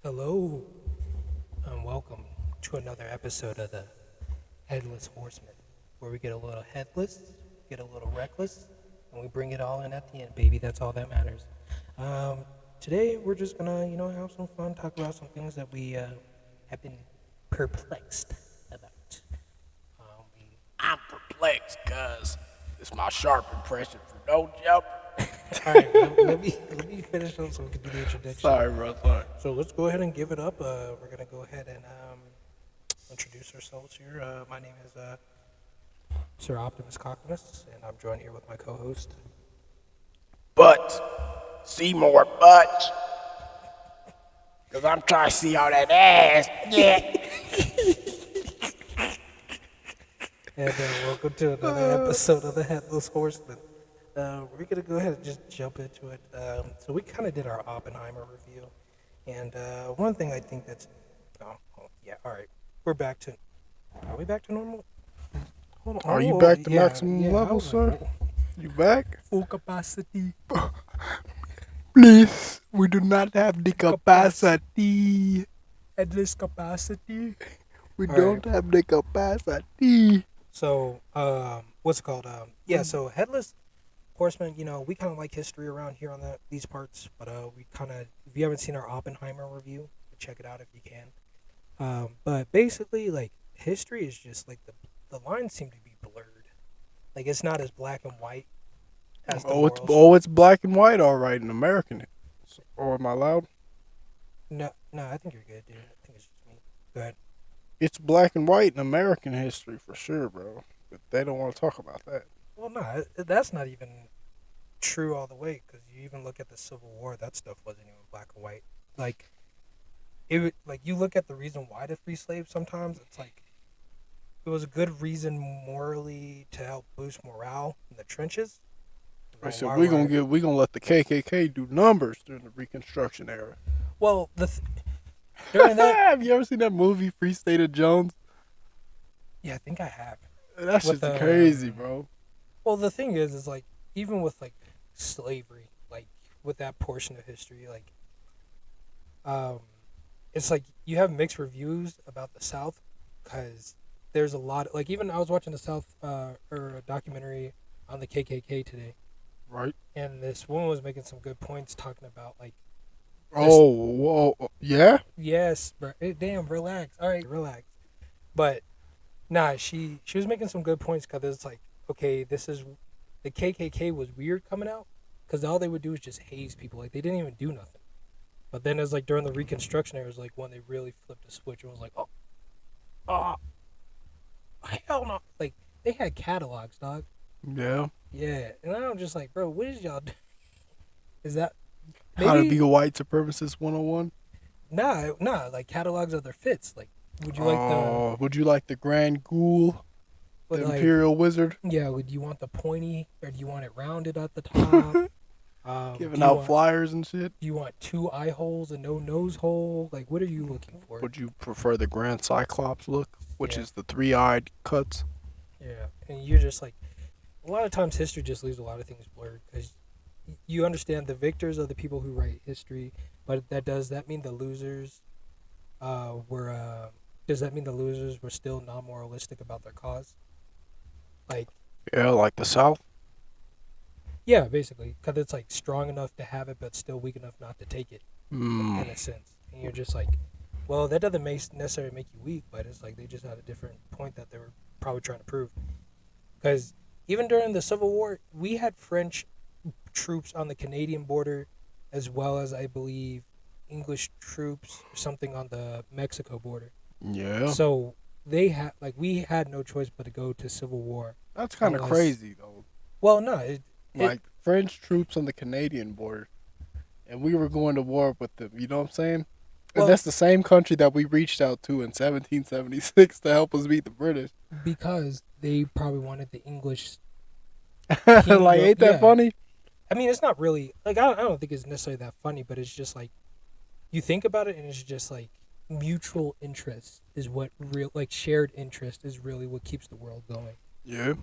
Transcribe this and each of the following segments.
Hello, and welcome to another episode of the Headless Horsemen, where we get a little headless, get a little reckless, and we bring it all in at the end, baby. That's all that matters. Um, Today, we're just gonna, have some fun, talk about some things that we have been perplexed about. We I'm perplexed, cuz it's my sharp impression for no jump. All right, let me finish up so we can do the introduction. Sorry, bro. Sorry. So let's go ahead and give it up. We're gonna go ahead and introduce ourselves here. My name is Sir Optimus Cockness, and I'm joined here with my co-host. But Seymour, but because I'm trying to see all that ass. Yeah. And welcome to another episode of the Headless Horsemen. We're gonna go ahead and just jump into it. So we kind of did our Oppenheimer review, and one thing I think that's, all right, we're back to. Are we back to normal? Hold on. Are you Oh, back to yeah, maximum yeah, I level, was sir? like, You back? full capacity. Please, we do not have the capacity. Headless capacity. We All don't have the capacity. So, what's it called? So Headless Horseman, we kind of like history around here on these parts, but we kind of, if you haven't seen our Oppenheimer review, check it out if you can. But basically, like, history is just like the lines seem to be blurred. Like, it's not as black and white as the morals. It's black and white, all right, in American. Or am I loud? No, I think you're good, dude. I think it's just me. Go ahead. It's black and white in American history for sure, bro. But they don't want to talk about that. Well, no, that's not even true all the way, because you even look at the Civil War, that stuff wasn't even black and white. Like, you look at the reason why to free slaves. Sometimes it's like it was a good reason morally to help boost morale in the trenches. I said we gonna let the KKK do numbers during the Reconstruction era. Well, during that, Have you ever seen that movie Free State of Jones? yeah, I think I have. That With shit's crazy, bro. Well, the thing is like, even with like slavery, like with that portion of history, like, it's like you have mixed reviews about the South, because there's a lot like, even I was watching the South or a documentary on the KKK today, Right? and this woman was making some good points talking about like, Oh, whoa, yeah. yes, bro, damn, relax, all right, relax, but nah, she was making some good points, because it's like, okay, this is, the KKK was weird coming out, because all they would do is just haze people, like they didn't even do nothing. But then it's like during the Reconstruction era, it was like when they really flipped the switch and was like, oh, hell no. Like, they had catalogs, dog. Yeah. Yeah. And I'm just like, bro, what is y'all doing? Is that How to maybe? be a white supremacist 101? Nah, like catalogs of their fits. Like, would you like Would you like the Grand Ghoul, the like, Imperial Wizard, yeah, would you want the pointy, or do you want it rounded at the top? giving Do you out want, flyers and shit? do you want 2 eye holes and no nose hole? Like, what are you looking for? Would you prefer the Grand Cyclops look, which Yeah. is the 3-eyed cuts? Yeah. And you're just like, a lot of times history just leaves a lot of things blurred, because you understand the victors are the people who write history, but does that mean the losers were does that mean the losers were still non-moralistic about their cause? Like, Yeah, like the South. yeah, basically, because it's like strong enough to have it but still weak enough not to take it, Mm. in a sense. And you're just like, well, that doesn't necessarily make you weak, but it's like they just had a different point that they were probably trying to prove. Because even during the Civil War, we had French troops on the Canadian border, as well as, I believe, English troops or something on the Mexico border. Yeah. So we had no choice but to go to civil war. That's kind of Unless- crazy, though. Well, no, Like French troops on the Canadian border, and we were going to war with them. You know what I'm saying? Well- And that's the same country that we reached out to in 1776 to help us beat the British. because they probably wanted the English. Like, ain't that Yeah. funny? I mean, it's not really like, I don't think it's necessarily that funny, but it's just like, you think about it, and it's just like mutual interest is what shared interest is really what keeps the world going. Yeah.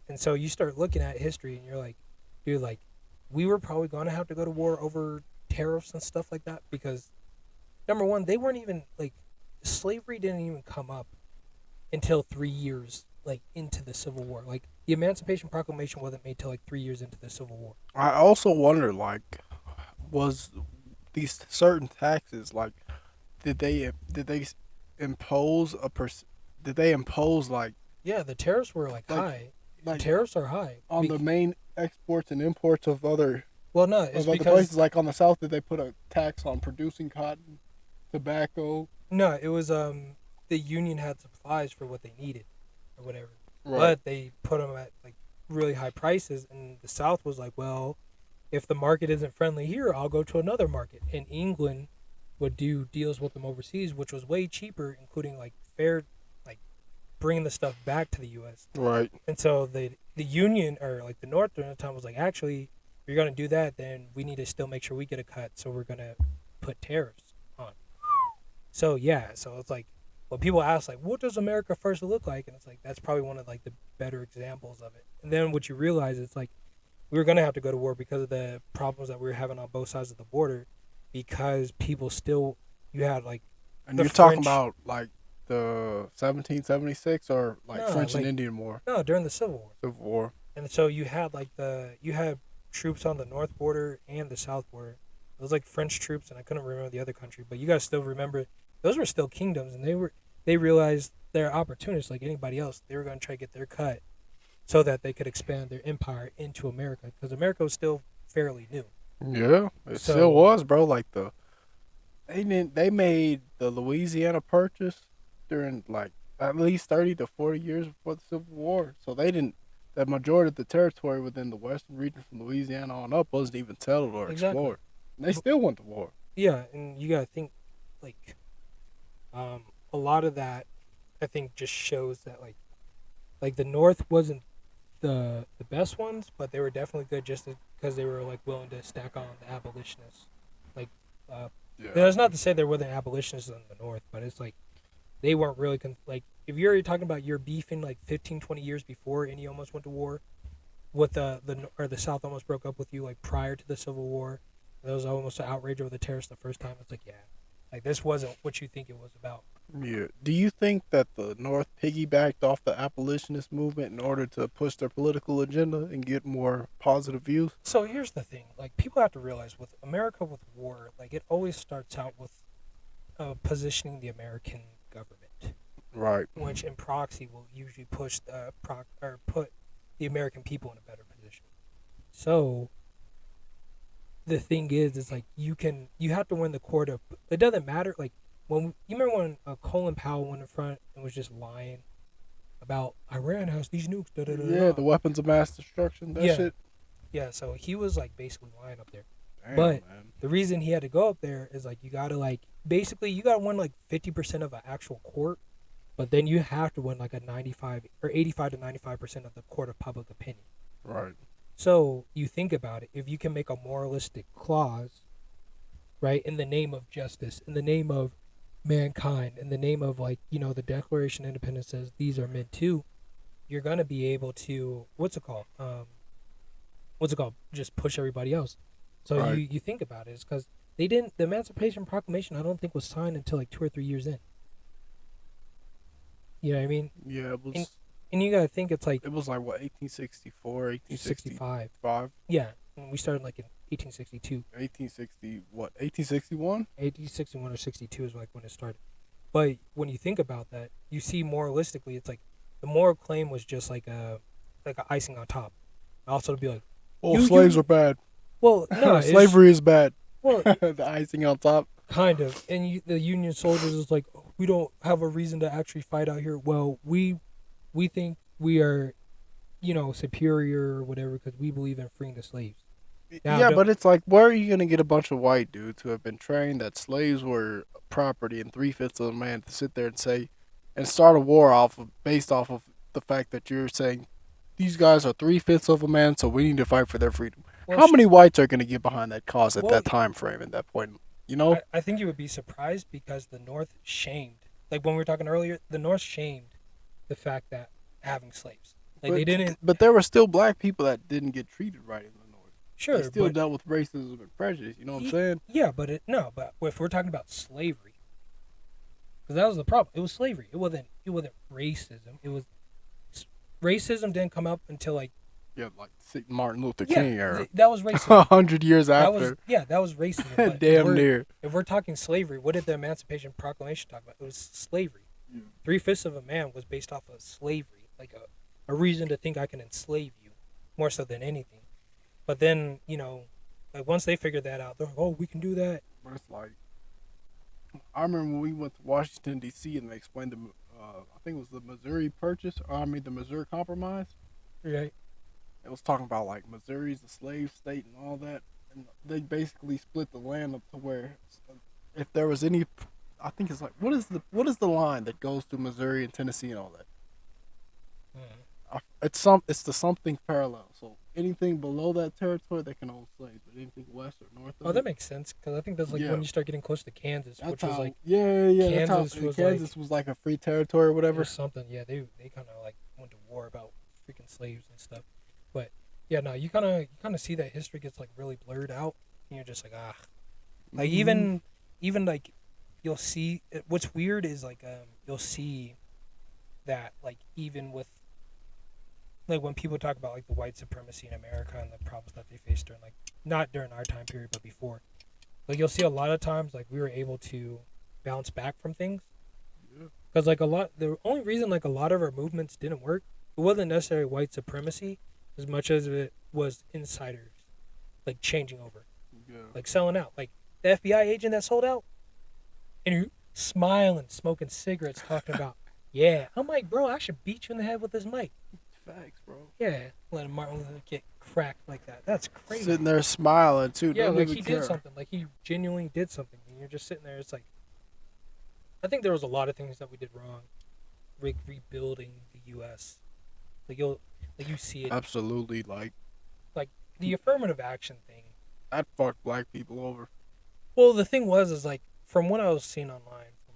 And so you start looking at history and you're like, dude, like, we were probably going to have to go to war over tariffs and stuff like that, because number one, they weren't even like slavery didn't even come up until 3 years like into the Civil War. Like the Emancipation Proclamation wasn't made till like 3 years into the Civil War. I also wonder, like, was these certain taxes like did they impose did they impose Yeah, the tariffs were like high. like Tariffs are high on the main exports and imports of other Well, no, it's other because places? Like on the South, did they put a tax on producing cotton, tobacco? no, it was the Union had supplies for what they needed or whatever, Right. but they put them at like really high prices, and the South was like, well, if the market isn't friendly here, I'll go to another market. And England would do deals with them overseas, which was way cheaper, including like fair, like bringing the stuff back to the U.S. Right. And so the Union or like the North during the time was like, actually, if you're gonna do that, then we need to still make sure we get a cut. So we're gonna put tariffs on. So yeah, so it's like when people ask like, what does America first look like? And it's like that's probably one of like the better examples of it. And then what you realize is like we were gonna have to go to war because of the problems that we were having on both sides of the border, because people still you had like And the you're talking French- about like the 1776 or like No, French like- and Indian War, no during the Civil War. Civil War. And so you had like you had troops on the north border and the south border. It was like French troops, and I couldn't remember the other country, but you guys still remember those were still kingdoms, and they realized they're opportunists like anybody else. They were going to try to get their cut so that they could expand their empire into America, because America was still fairly new. Yeah, it So- still was, bro. Like they made the Louisiana Purchase during like at least 30 to 40 years before the Civil War. So the majority of the territory within the western region from Louisiana on up wasn't even settled or Exactly. explored. And they still went to war. Yeah, and you got to think like a lot of that I think just shows that like the North wasn't the best ones, but they were definitely good just because they were like willing to stack on the abolitionists. Like, that's not to say there wasn't abolitionists in the North, but it's like they weren't really like if you're talking about you're beefing like 15, 20 years before and you almost went to war with the South almost broke up with you like prior to the Civil War. There was almost an outrage over the tariffs the first time. It's like, yeah, like this wasn't what you think it was about. Yeah. Do you think that the North piggybacked off the abolitionist movement in order to push their political agenda and get more positive views? So here's the thing: like people have to realize with America with war, like it always starts out with positioning the American government, Right. which in proxy will usually push put the American people in a better position. So the thing is like you have to win the court of. It doesn't matter. Like you remember when Colin Powell went in front and was just lying about Iran has these nukes. Da, da, da, Yeah, da. the weapons of mass destruction. That Yeah. shit. Yeah, so he was like basically lying up there. Damn, But- man. The reason he had to go up there is like you gotta like basically you gotta win like 50% of an actual court, but then you have to win like a 95 or 85 to 95% of the court of public opinion. Right. So you think about it, if you can make a moralistic clause, right, in the name of justice, in the name of mankind, in the name of like, the Declaration of Independence says these are meant to, you're gonna be able to what's it called? Just push everybody else. So Right. you think about it, it's because the Emancipation Proclamation I don't think was signed until like 2 or 3 years in. You know what I mean? Yeah, it was. And you gotta think it's like It was like what 1864, 1865, 65. Yeah, and we started like in 1862. 1860. What 1861? 1861 or 62 is like when it started. But when you think about that, you see moralistically, it's like the moral claim was just like a icing on top. Also to be like, Oh, You- slaves you- are bad. well, no, it's- Slavery is bad. Well, The icing on top. kind of. And the Union soldiers is like, we don't have a reason to actually fight out here. Well, we think we are, superior or whatever because we believe in freeing the slaves. Now, Yeah, don't- but it's like, where are you gonna get a bunch of white dudes who have been trained that slaves were property and 3/5 of a man to sit there and say, and start a war based off of the fact that you're saying these guys are 3/5 of a man, so we need to fight for their freedom. Well, How many whites are gonna get behind that cause at Well, that time frame? At that point, I think you would be surprised because the North shamed, like when we were talking earlier, the North shamed the fact that having slaves. Like they didn't. But there were still black people that didn't get treated right in the North. Sure, they still but dealt with racism and prejudice. You know what I'm saying? yeah, but but if we're talking about slavery, because that was the problem. It was slavery. It wasn't racism. It was racism didn't come up until like Yeah, like Martin Luther King era. that was racism. 100 years That after. that was racism. But Damn near. If we're talking slavery, what did the Emancipation Proclamation talk about? It was slavery. Yeah. 3/5 of a man was based off of slavery, like a reason to think I can enslave you, more so than anything. But then, like once they figured that out, they're like, oh, we can do that. But it's like, I remember when we went to Washington, D.C., and they explained I think it was the Missouri Purchase, the Missouri Compromise. Right. It was talking about like Missouri's a slave state and all that, and they basically split the land up to where if there was any, I think it's like what is the line that goes through Missouri and Tennessee and all that? It's the something parallel. So anything below that territory they can own slaves, but anything west or north of Oh, that makes sense because I think that's like when you start getting close to Kansas, which was like Kansas was like a free territory or whatever. Or something. Yeah, they kind of like went to war about freaking slaves and stuff. But yeah, no, you kind of see that history gets like really blurred out, and you're just like like even like you'll see what's weird is like you'll see that like even with like when people talk about like the white supremacy in America and the problems that they faced during like not during our time period but before, like you'll see a lot of times like we were able to bounce back from things because like the only reason like a lot of our movements didn't work, it wasn't necessarily white supremacy as much as it was insiders like changing over, like selling out, like the FBI agent that sold out and you're smiling smoking cigarettes talking about yeah, I'm like, bro, I should beat you in the head with this mic. Facts, bro. Yeah, letting Martin Luther get cracked like that. That's crazy. Sitting there smiling too. Yeah, Don't like even he care. did something. Like he genuinely did something. And you're just sitting there. It's like, I think there was a lot of things that we did wrong. Rebuilding the U.S. Like you see it. Absolutely, like The affirmative action thing. that fucked black people over. Well, the thing is like from what I was seeing online, from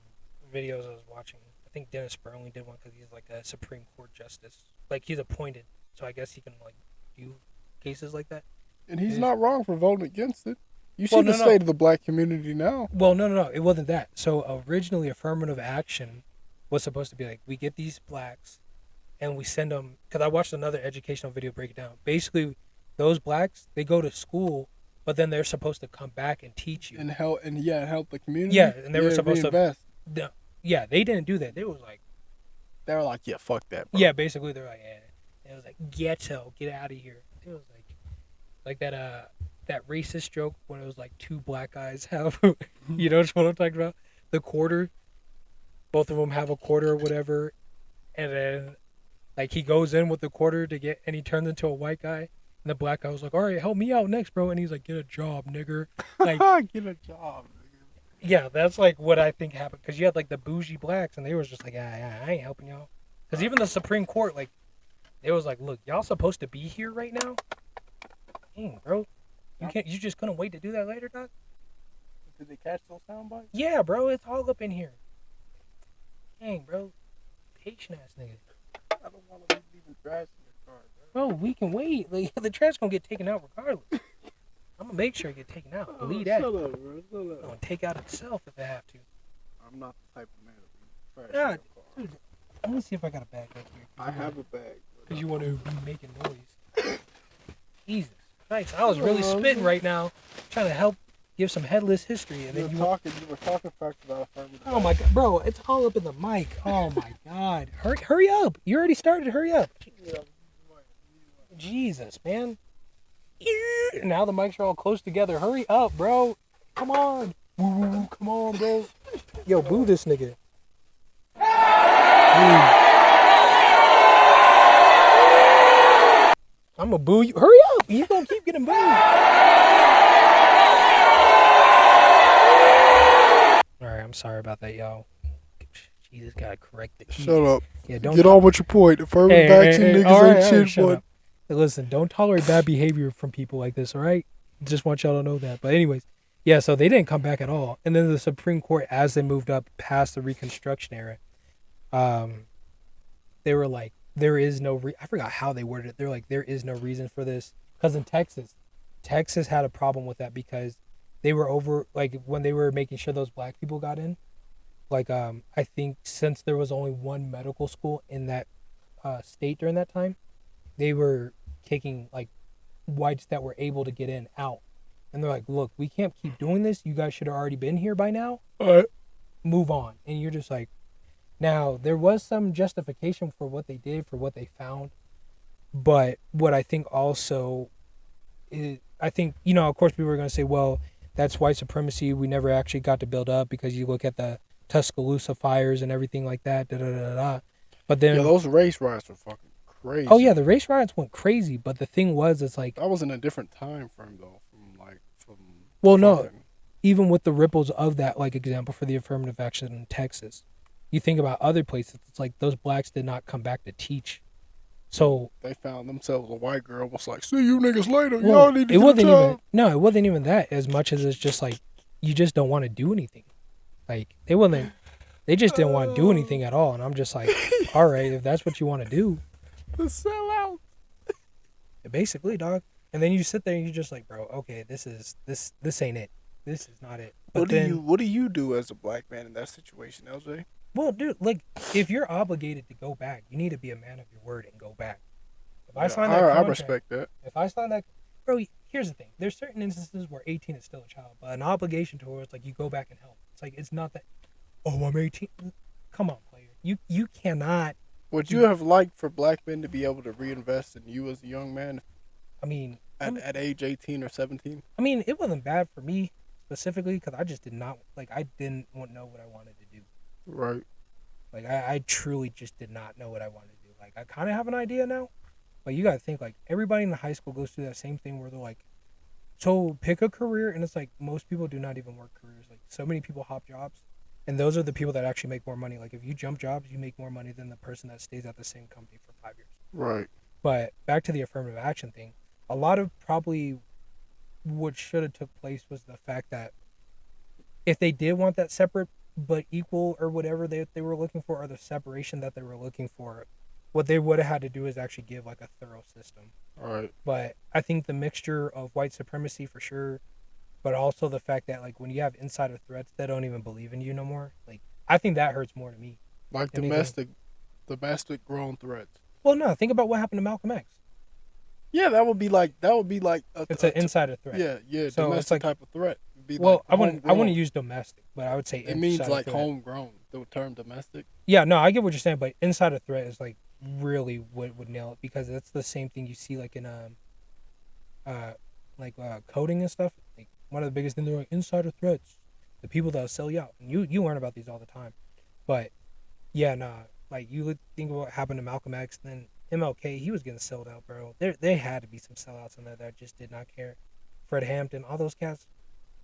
videos I was watching, I think Dennis Burnley did one because he's like a Supreme Court justice. Like he's appointed, so I guess he can like do cases like that. And he's not wrong for voting against it. You see the state of the black community now. Well, no, it wasn't that. So originally, affirmative action was supposed to be like we get these blacks, and we send them. Because I watched another educational video break it down. Basically, those blacks they go to school, but then they're supposed to come back and teach you and help the community. Yeah, and they were supposed reinvest. to. Yeah, they didn't do that. They were like, yeah, fuck that, bro. Yeah, basically they're like, yeah. It was like ghetto, get out of here. It was like that racist joke when it was like two black guys have, you know what I'm talking about? The quarter, both of them have a quarter or whatever, and then like he goes in with the quarter and he turns into a white guy, and the black guy was like, all right, help me out next, bro, and he's like, get a job, nigger. Like, get a job. yeah, that's like what I think happened because you had like the bougie blacks and they was just like, I ain't helping y'all. Because even the Supreme Court, like, they was like, look, y'all supposed to be here right now. Dang, bro, you just couldn't wait to do that later, doc. Did they catch those sound bites? Yeah, bro, it's all up in here. Dang, bro, patient ass nigga. I don't want to leave the trash in your car, bro. We can wait. Like the trash gonna get taken out regardless. I'm gonna make sure it get taken out. Believe that. Shut up, bro. Shut up. I'm gonna take out itself if I have to. I'm not the type of man to leave trash Yeah, in your car. dude. Let me see if I got a bag right here. I have a bag. Because you want to be making noise. Jesus Christ, I was really spitting right now, trying to help give some headless history, and then you were talking facts about affirmative. Oh my god, bro, it's all up in the mic. Oh my god, hurry up! You already started. Hurry up! Jesus, man. Now the mics are all close together. Hurry up, bro. Come on. Woo, come on, bro. Yo, boo this nigga. I'm gonna boo you. Hurry up. You gonna keep getting booed. Alright, I'm sorry about that, y'all. Jesus, gotta correct the key. Shut up. Yeah, don't get on with your point. Affirmative action niggas ain't shit, boy. Hey, listen, don't tolerate bad behavior from people like this, alright? Just want y'all to know that. But anyways, yeah, so they didn't come back at all. And then the Supreme Court, as they moved up past the Reconstruction era, they were like, there is no I forgot how they worded it. They're like, there is no reason for this. Because in Texas, Texas had a problem with that because they were over, like, when they were making sure those black people got in. Like, I think since there was only one medical school in that state during that time, they were kicking, like, whites that were able to get in out. And they're like, look, we can't keep doing this. You guys should have already been here by now. Move on. And you're just like, now, there was some justification for what they did, for what they found. But what I think also is, I think, of course, people are going to say, well, that's white supremacy. We never actually got to build up because you look at the Tuscaloosa fires and everything like that. Da, da, da, da, da. But then, Yeah, those race riots were fucking crazy. oh yeah, the race riots went crazy. But the thing was, it's like, that was in a different time frame though. well, no, even with the ripples of that, like, example for the affirmative action in Texas, you think about other places. It's like those blacks did not come back to teach. So they found themselves a white girl was like, see you niggas later. well, Y'all need to it get wasn't a job. even it wasn't even that as much as it's just like you just don't want to do anything. Like they just didn't want to do anything at all. And I'm just like, all right, if that's what you want to do, The sellout. basically, dog. And then you sit there and you're just like, bro, okay, this ain't it. This is not it. But What do you do as a black man in that situation, LJ? well, dude, like, if you're obligated to go back, you need to be a man of your word and go back. If I sign that contract, I respect that. if I sign that, bro, here's the thing. There's certain instances where 18 is still a child, but an obligation towards, like, you go back and help. It's like, it's not that, oh, I'm 18. Come on, player. You cannot. Would you have liked for black men to be able to reinvest in you as a young man I mean, at age 18 or 17? I mean, it wasn't bad for me specifically because I just did not, like, I didn't know what I wanted to do. Right. Like, I truly just did not know what I wanted to do. Like, I kind of have an idea now, but you got to think, like, everybody in the high school goes through that same thing where they're like, so pick a career, and it's like most people do not even work careers. Like, so many people hop jobs, and those are the people that actually make more money. Like, if you jump jobs, you make more money than the person that stays at the same company for 5 years. Right. But back to the affirmative action thing, a lot of probably what should have took place was the fact that if they did want that separate but equal or whatever they were looking for, or the separation that they were looking for, what they would have had to do is actually give, like, a thorough system. All right. But I think the mixture of white supremacy for sure, but also the fact that, like, when you have insider threats that don't even believe in you no more, like, I think that hurts more to me. Like domestic grown threats. Well, no, think about what happened to Malcolm X. Yeah, that would be like It's an insider threat. Yeah, So domestic it's like, type of threat. It'd be well, like I wouldn't use domestic, but I would say it means like threat. homegrown. The term domestic. Yeah, no, I get what you're saying, but insider threat is, like, really what would nail it, because that's the same thing you see, like, in coding and stuff. Like, one of the biggest things, they're like, insider threats, the people that sell you out. And you learn about these all the time. But yeah, nah, like, you think about what happened to Malcolm X, then MLK, he was getting sold out, bro. There had to be some sellouts in there that just did not care. Fred Hampton, all those cats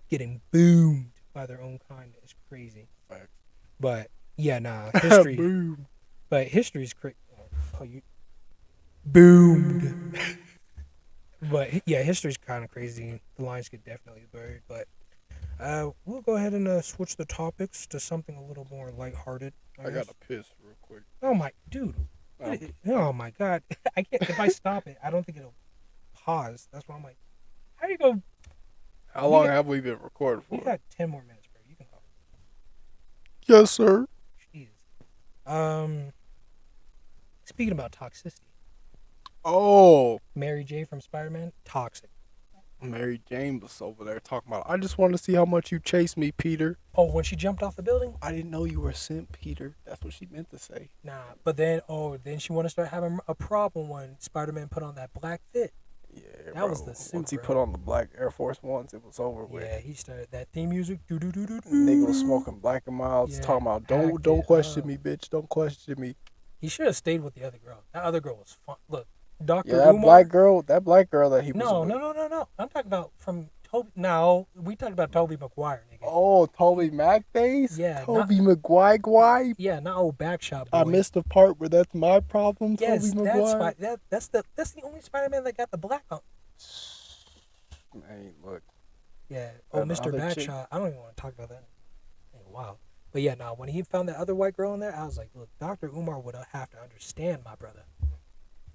getting boomed by their own kind is crazy. Facts. But yeah, nah, history. Boom. But history's crazy. Oh, you boomed. But yeah, history's kind of crazy. The lines get definitely buried. But we'll go ahead and switch the topics to something a little more lighthearted. I gotta piss real quick. Oh my dude. Oh my god. I can't. If I stop it, I don't think it'll pause. That's why I'm like, how you go? How long have we been recording for? We got 10 more minutes, bro. You can talk. Yes, sir. Jeez. Speaking about toxicity. Oh, Mary J from Spider-Man, toxic. Mary Jane was over there talking about, I just want to see how much you chase me, Peter. Oh, when she jumped off the building? I didn't know you were sent, Peter. That's what she meant to say. Nah, but then she wanted to start having a problem when Spider-Man put on that black fit. Yeah, that was the suit. Once he bro. put on the black Air Force Ones, it was over with. Yeah, he started that theme music. Nigga was smoking Black and Milds, talking about, don't question me, bitch. Don't question me. He should have stayed with the other girl. That other girl was fun. Look, Dr. Yeah, that Umar. black girl that he was with. No. I'm talking about from Toby. No, we talked about Tobey Maguire, nigga. Oh, Toby Mac days? Yeah. Toby Maguire? Yeah, not old Backshot boy. I missed the part where that's my problem, yes, Toby Maguire. That's the only Spider-Man that got the black on. Man, look. Yeah. Oh, Mr. Backshot. I don't even want to talk about that in a while. But yeah, now when he found that other white girl in there, I was like, look, Dr. Umar would have to understand, my brother.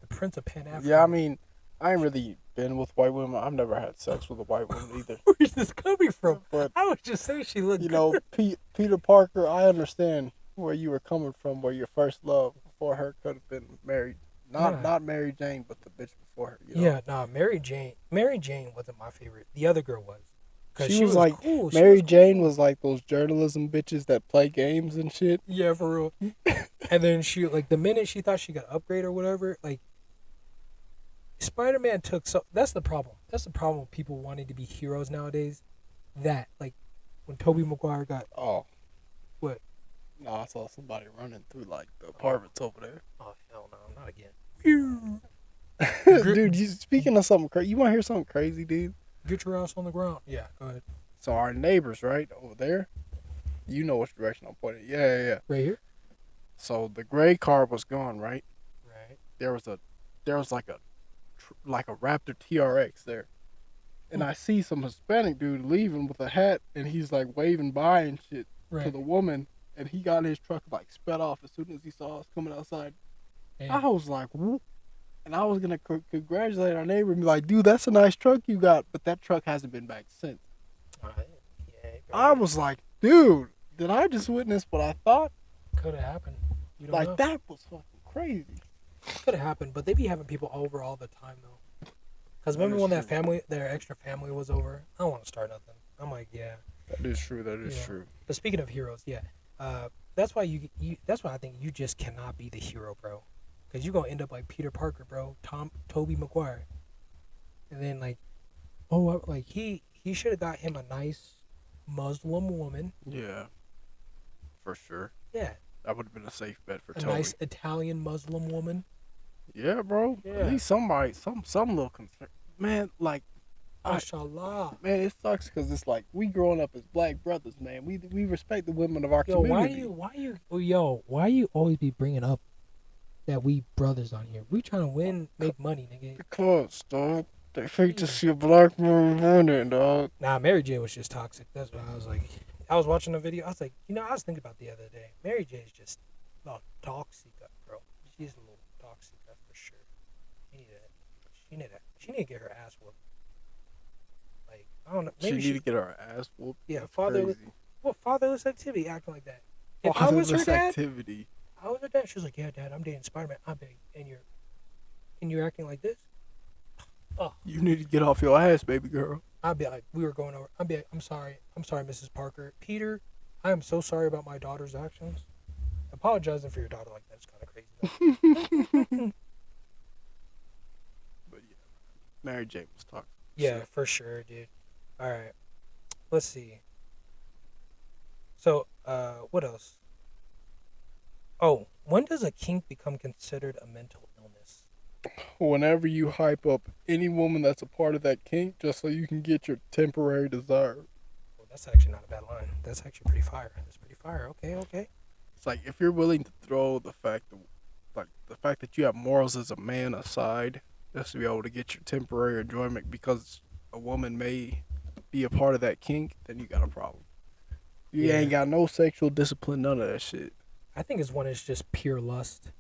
The Prince of Pan Africa. Yeah, I mean, I ain't really been with white women. I've never had sex with a white woman either. Where's this coming from? But I was just saying she looked you good. know, Peter Parker, I understand where you were coming from, where your first love before her could have been married. Not Mary Jane, but the bitch before her. You know? Yeah, nah, Mary Jane. Mary Jane wasn't my favorite. The other girl was. Cause She was like cool. Mary Jane was like those journalism bitches that play games and shit. Yeah, for real. And then she, like, the minute she thought she got upgrade or whatever, like, Spider-Man took so. That's the problem. That's the problem with people wanting to be heroes nowadays. That, like, when Tobey Maguire got. Oh. What? No, I saw somebody running through like the apartments over there. Oh hell no, not again. Dude, speaking of something crazy, you want to hear something crazy, dude? Get your ass on the ground. Yeah, go ahead. So our neighbors, right over there, you know which direction I'm pointing. Yeah. Right here. So the gray car was gone, right? Right. There was like a Raptor TRX there, and I see some Hispanic dude leaving with a hat, and he's like waving by and shit to the woman, and he got in his truck and like sped off as soon as he saw us coming outside. Damn. I was like, whoop. And I was gonna congratulate our neighbor and be like, dude, that's a nice truck you got, but that truck hasn't been back since. I was like, dude, did I just witness what I thought? Could have happened. You don't know. That was fucking crazy. Could have happened, but they be having people over all the time though. Because remember when their extra family was over? I don't want to start nothing. I'm like, yeah. That is true. That is true. But speaking of heroes, yeah, that's why that's why I think you just cannot be the hero, bro. Because you're gonna end up like Peter Parker, bro. Tobey Maguire, and then like, he should have got him a nice Muslim woman. Yeah, for sure. Yeah, that would have been a safe bet for a Tobey. Nice Italian Muslim woman. Yeah, bro. Yeah. At least somebody, some little concern. Man, like, Mashallah. Man, it sucks because it's like we growing up as black brothers, man. We respect the women of our community. Why you always be bringing up that we brothers on here? We trying to make money, nigga. Because, dog, they hate to see a black man winning, dog. Nah, Mary J was just toxic. That's what I was like. I was watching a video. I was like, I was thinking about the other day. Mary J is just toxic, bro. She's a little toxic for sure. She need to get her ass whooped. Like, I don't know. Maybe she need to get her ass whooped. Yeah, fatherless activity, acting like that. If fatherless I was her dad, activity. I was her dad. She was like, yeah, Dad, I'm dating Spider-Man. I'm big, and you're acting like this. Oh. You need to get off your ass, baby girl. I'd be like, we were going over. I'd be like, I'm sorry, Mrs. Parker. Peter, I am so sorry about my daughter's actions. Apologizing for your daughter like that's kind of crazy. But yeah, Mary Jane was talking. Yeah, for sure, dude. All right, let's see. So, what else? Oh, when does a kink become considered a mental illness? Whenever you hype up any woman that's a part of that kink just so you can get your temporary desire. Well, that's actually not a bad line. That's actually pretty fire. That's pretty fire. Okay. It's like if you're willing to throw the fact that you have morals as a man aside just to be able to get your temporary enjoyment because a woman may be a part of that kink, then you got a problem. You ain't got no sexual discipline, none of that shit. I think it's when it's just pure lust.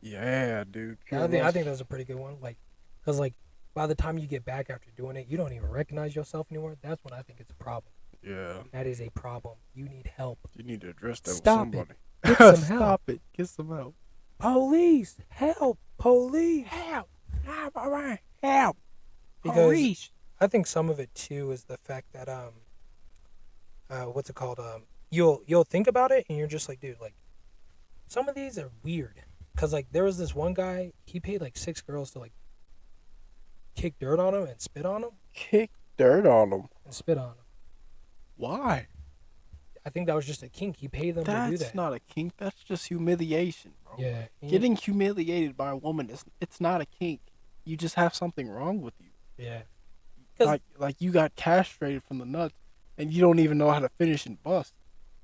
Yeah, dude. I think that's a pretty good one. Like, because like by the time you get back after doing it, you don't even recognize yourself anymore. That's when I think it's a problem. Yeah. That is a problem. You need help. You need to address that with somebody. Get some help. Stop it. Get some help. Police. Help. Police. Help. Help. All right. Help. Because Police. I think some of it too is the fact that what's it called? You'll think about it and you're just like, dude, like some of these are weird. Cause like there was this one guy, he paid like 6 girls to like kick dirt on him and spit on him. Kick dirt on him? And spit on him. Why? I think that was just a kink. He paid them to do that. That's not a kink. That's just humiliation, bro. Yeah. Getting humiliated by a woman it's not a kink. You just have something wrong with you. Yeah. Like you got castrated from the nuts and you don't even know how to finish and bust.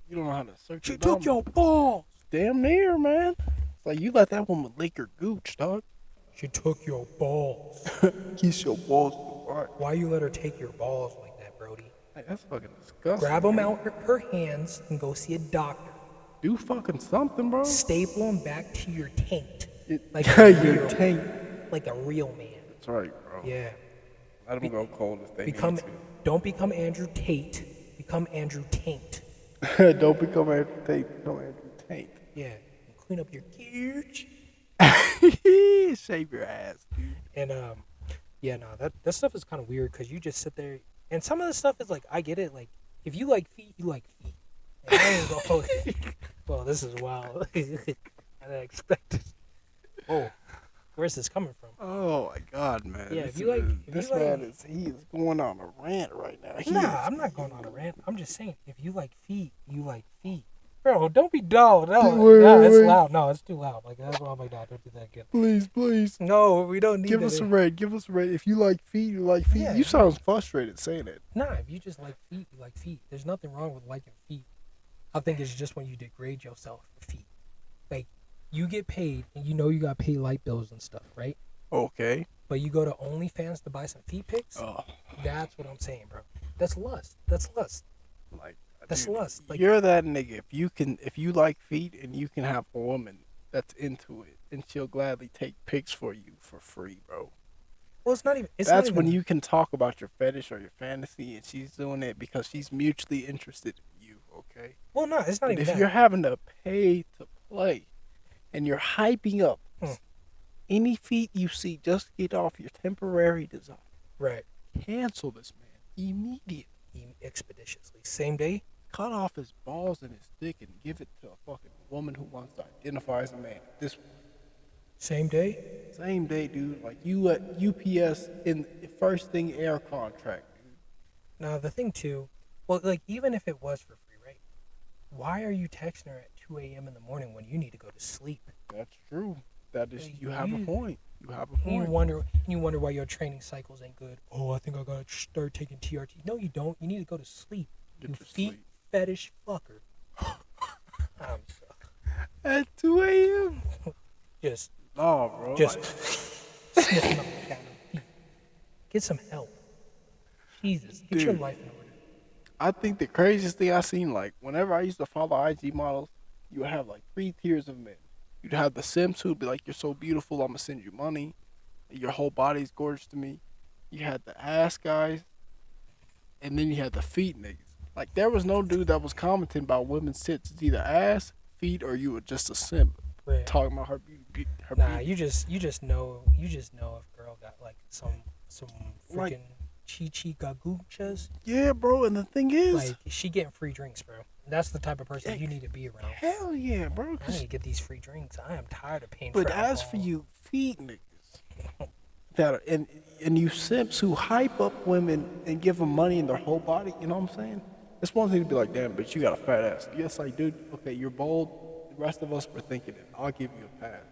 You don't know how to search. She took your balls. Damn near, man. It's like you let that woman lick your gooch, dog. She took your balls. Kiss your balls. Why you let her take your balls like that, Brody? Like, that's fucking disgusting. Grab them out her hands and go see a doctor. Do fucking something, bro. Staple them back to your taint. Your taint. Like a real man. That's right, bro. Yeah. Let them go cold if they Become need don't become Andrew Tate. Become Andrew Taint. to. Don't become Andrew Tate. Become Andrew Tate. Yeah. Clean up your gears. Shave your ass, dude. And yeah, no, that stuff is kind of weird because you just sit there, and some of the stuff is like, I get it. Like, if you like feet, you like feet. And I ain't gonna hold it. Well, this is wild. I didn't expect it. Oh, where's this coming from? Oh my God, man. Yeah, this if you like, is- if this you like, man is going on a rant right now. nah, I'm not going on a rant. I'm just saying, if you like feet, you like feet. Bro, don't be dull. No, it's wait. loud. No, it's too loud. Like, that's why I'm like, nah, don't do that again. Please. No, we don't need Give that. us a rate. If you like feet, you like feet. Yeah. You sound frustrated saying it. Nah, if you just like feet, you like feet. There's nothing wrong with liking feet. I think it's just when you degrade yourself for feet. Like, you get paid, and you know you got paid light bills and stuff, right? Okay. But you go to OnlyFans to buy some feet pics? Oh, That's what I'm saying, bro. That's lust. That's lust. like That's dude, lust. Like, you're that nigga. If you like feet and you can have a woman that's into it, and she'll gladly take pics for you for free, bro. well, it's not even. It's That's not when even, you can talk about your fetish or your fantasy, and she's doing it because she's mutually interested in you. Okay. Well, no, it's not But even if that. you're having to pay to play, and you're hyping up any feet you see, just get off your temporary desire. Right. Cancel this man immediately. Expeditiously. Same day? Cut off his balls and his dick and give it to a fucking woman who wants to identify as a man. This Same day? same day, dude. Like you at UPS in the first thing air contract, dude. Now, the thing, too, well, like, even if it was for free, right? Why are you texting her at 2 a.m. in the morning when you need to go to sleep? That's true. That is, Like, you have a you- point. You have a And you point. wonder why your training cycles ain't good. Oh, I think I gotta start taking TRT. No, you don't. You need to go to sleep. Get You your feet sleep. fetish fucker. I'm At 2 a.m. just No, bro. just Like, sniffing up and down her feet. Get some help. Jesus, get your Dude. life in order. I think the craziest thing I seen, like, whenever I used to follow IG models, you would have like 3 tiers of men. You'd have the simps who'd be like, "You're so beautiful, I'm gonna send you money. Your whole body's gorgeous to me." You had the ass guys, and then you had the feet niggas. Like, there was no dude that was commenting about women's tits. It's either ass, feet, or you were just a simp Right. talking about her beauty. Her Nah, beauty. you just know if girl got like some Like- freaking chi gaguchas. Yeah, bro. And the thing is, Like, she getting free drinks, bro. That's the type of person you need to be around. hell yeah, bro. I 'Cause- need to get these free drinks. I am tired of paying But for as for alcohol. you feet niggas, that and you simps who hype up women and give them money in their whole body, you know what I'm saying? It's one thing to be like, "Damn, bitch, you got a fat ass." Yes, like, dude, okay, you're bold. The rest of us were thinking it. I'll give you a pass.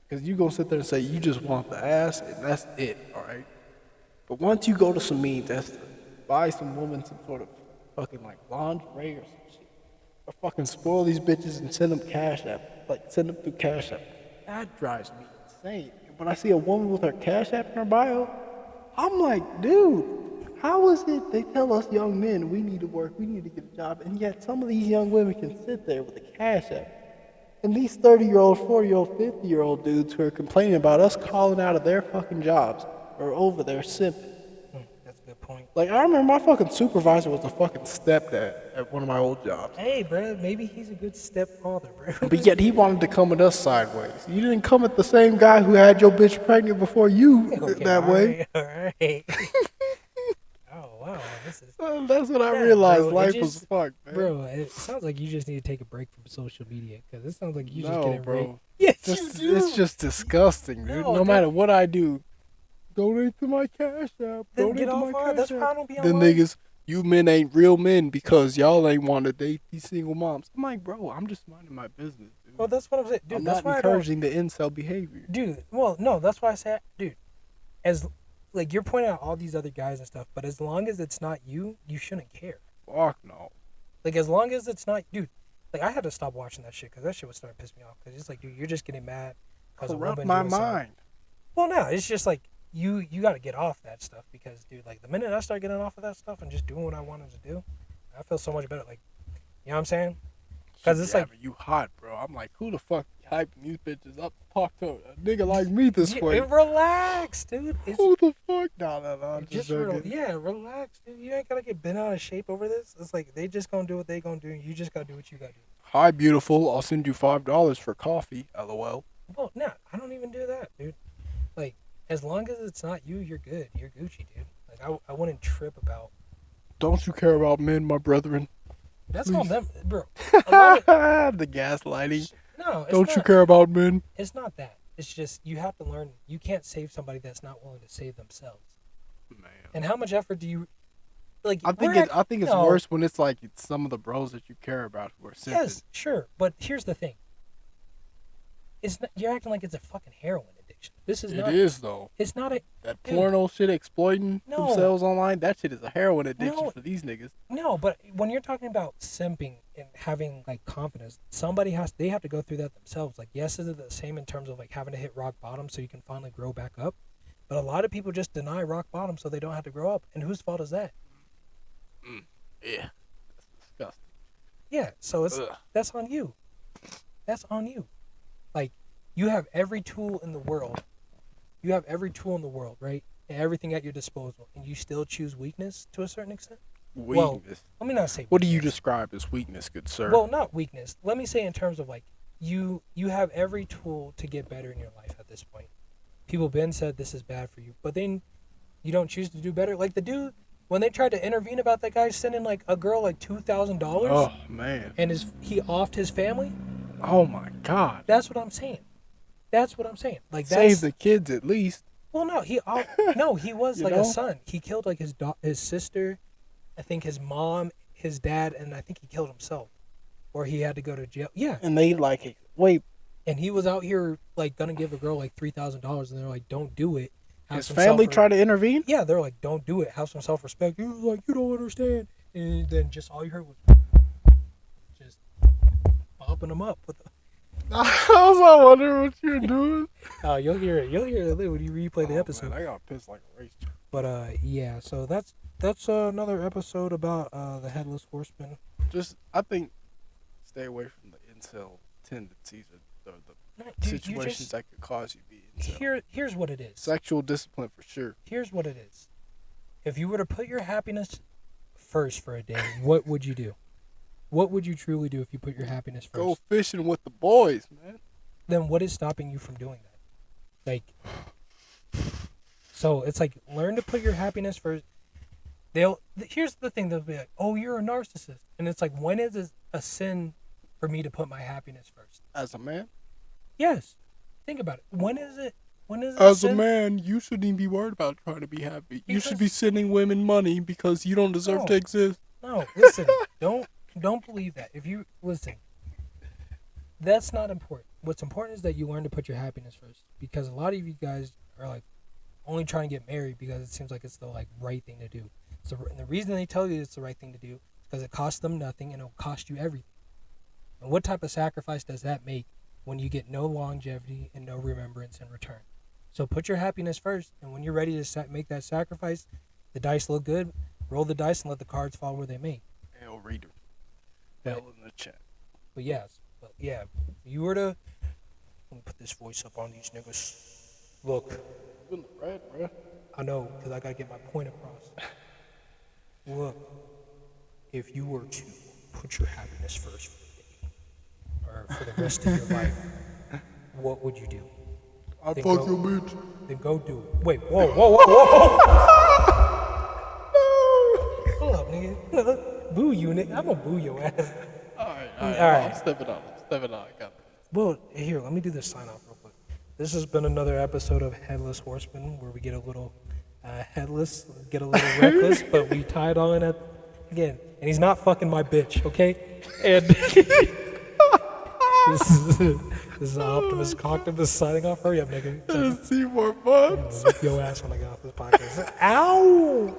Because you gonna sit there and say you just want the ass, and that's it, all right? But once you go to some means, that's to buy some woman some sort of fucking like lingerie or some shit, or fucking spoil these bitches and send them Cash App, like send them through Cash App. That drives me insane. When I see a woman with her Cash App in her bio, I'm like, dude, how is it they tell us young men we need to work, we need to get a job, and yet some of these young women can sit there with a Cash App. And these 30-year-old, 40-year-old, 50-year-old dudes who are complaining about us calling out of their fucking jobs are over there simping. That's a good point. Like, I remember my fucking supervisor was a fucking stepdad at one of my old jobs. Hey, bro, maybe he's a good stepfather, bro. But yet he wanted to come at us sideways. You didn't come at the same guy who had your bitch pregnant before you Okay, that way. All right. Oh wow, this is That's when I Yeah, realized bro, it life just- was fucked, man. bro. It sounds like you just need to take a break from social media because it sounds like you just No, getting bro. raped. Yes, Just, you do. it's just disgusting, dude. No, No dude. matter what I do, donate to my Cash App. Then Donate get to off my on. Cash That's why I App. don't be The online. niggas, you men ain't real men because y'all ain't want to date these single moms. I'm like, bro, I'm just minding my business, dude. Well, that's what I'm saying, dude. I'm That's not why I don't. encouraging the incel behavior. Dude, well, no, that's why I said, dude, as like you're pointing out all these other guys and stuff, but as long as it's not you, you shouldn't care. Fuck no. Like as long as it's not, dude. Like I had to stop watching that shit because that shit was starting to piss me off. Because it's like, dude, you're just getting mad because a Corrupt woman my doing something. mind. Well, no, it's just like you got to get off that stuff because, dude, like the minute I start getting off of that stuff and just doing what I wanted to do, I feel so much better. Like, you know what I'm saying? Because it's Yeah, like, but you hot, bro. I'm like, who the fuck hyping these bitches up to talk to a nigga like me this way. Relax, dude. Who the fuck? No. I'm just joking. Relax, dude. You ain't gotta get bent out of shape over this. It's like they just gonna do what they gonna do. You just gotta do what you gotta do. Hi, beautiful. I'll send you $5 for coffee. LOL. Well, no, I don't even do that, dude. Like, as long as it's not you, you're good. You're Gucci, dude. Like, I wouldn't trip about. Don't you care about men, my brethren? That's Please. all them, bro. The gaslighting. No, it's Don't not, you care about men? It's not that. It's just you have to learn. You can't save somebody that's not willing to save themselves. Man. And how much effort do you like? I think it's worse when it's like it's some of the bros that you care about who are simping. Yes, sure. But here's the thing. It's not, you're acting like it's a fucking heroin addiction. This is not. It is though. It's not a. That porno shit exploiting themselves online. That shit is a heroin addiction for these niggas. No, but when you're talking about simping and having like confidence, they have to go through that themselves. Like, yes, is it the same in terms of like having to hit rock bottom so you can finally grow back up? But a lot of people just deny rock bottom so they don't have to grow up. And whose fault is that? Yeah, that's disgusting. Yeah, so that's on you. That's on you. Like, you have every tool in the world. You have every tool in the world, right? And everything at your disposal. And you still choose weakness to a certain extent? Weakness. Well, let me not say weakness. What do you describe as weakness, good sir? Well, not weakness. Let me say in terms of, like, you have every tool to get better in your life at this point. People been said this is bad for you. But then you don't choose to do better. Like, the dude, when they tried to intervene about that guy sending, like, a girl, like, $2,000. Oh, man. And he offed his family. Oh, my God. That's what I'm saying. Like, save the kids at least. Well, no, he was like a son. He killed like his sister, I think his mom, his dad, and I think he killed himself, or he had to go to jail. Yeah. And they like wait. And he was out here like gonna give a girl like $3,000, and they're like, "Don't do it." His family tried to intervene. Yeah, they're like, "Don't do it. Have some self-respect." He was like, "You don't understand," and then just all you heard was just bopping him up with the. I was wondering what you were doing. You'll hear it. You'll hear it when you replay the episode. Man, I got pissed like a race. But yeah, so that's another episode about the Headless Horsemen. I think stay away from the incel tendencies or the situations that could cause you to be incel. Here's what it is. Sexual discipline for sure. Here's what it is. If you were to put your happiness first for a day, what would you do? What would you truly do if you put your happiness first? Go fishing with the boys, man. Then what is stopping you from doing that? Like, so it's like, learn to put your happiness first. Here's the thing, they'll be like, "Oh, you're a narcissist," and it's like, when is it a sin for me to put my happiness first? As a man? Yes. Think about it. When is it? As a man, you shouldn't even be worried about trying to be happy. You should be sending women money because you don't deserve to exist. No, listen, don't believe that. If you listen, that's not important. What's important is that you learn to put your happiness first, because a lot of you guys are like only trying to get married because it seems like it's the like right thing to do. So, and the reason they tell you it's the right thing to do is because it costs them nothing and it'll cost you everything. And what type of sacrifice does that make when you get no longevity and no remembrance in return? So put your happiness first, and when you're ready to make that sacrifice, the dice look good, roll the dice and let the cards fall where they may. Hell, reader. Hell in the chat. But yeah, if you were to, let me put this voice up on these niggas. Look. You in the red, bro. I know, because I got to get my point across. Look, if you were to put your happiness first for the day, or for the rest of your life, what would you do? I'd fuck your bitch. Then go do it. Wait, whoa. Hold up, nigga. Boo you, nigga. I'm gonna boo your ass. All right. I'm stepping on. I got this. Well, here, let me do this sign off real quick. This has been another episode of Headless Horsemen, where we get a little headless, get a little reckless, but we tie it all in again. And he's not fucking my bitch, okay? And this is Optimus Coctimus signing off. Hurry up, nigga. See more buns. Whip your ass when I get off this podcast. Ow!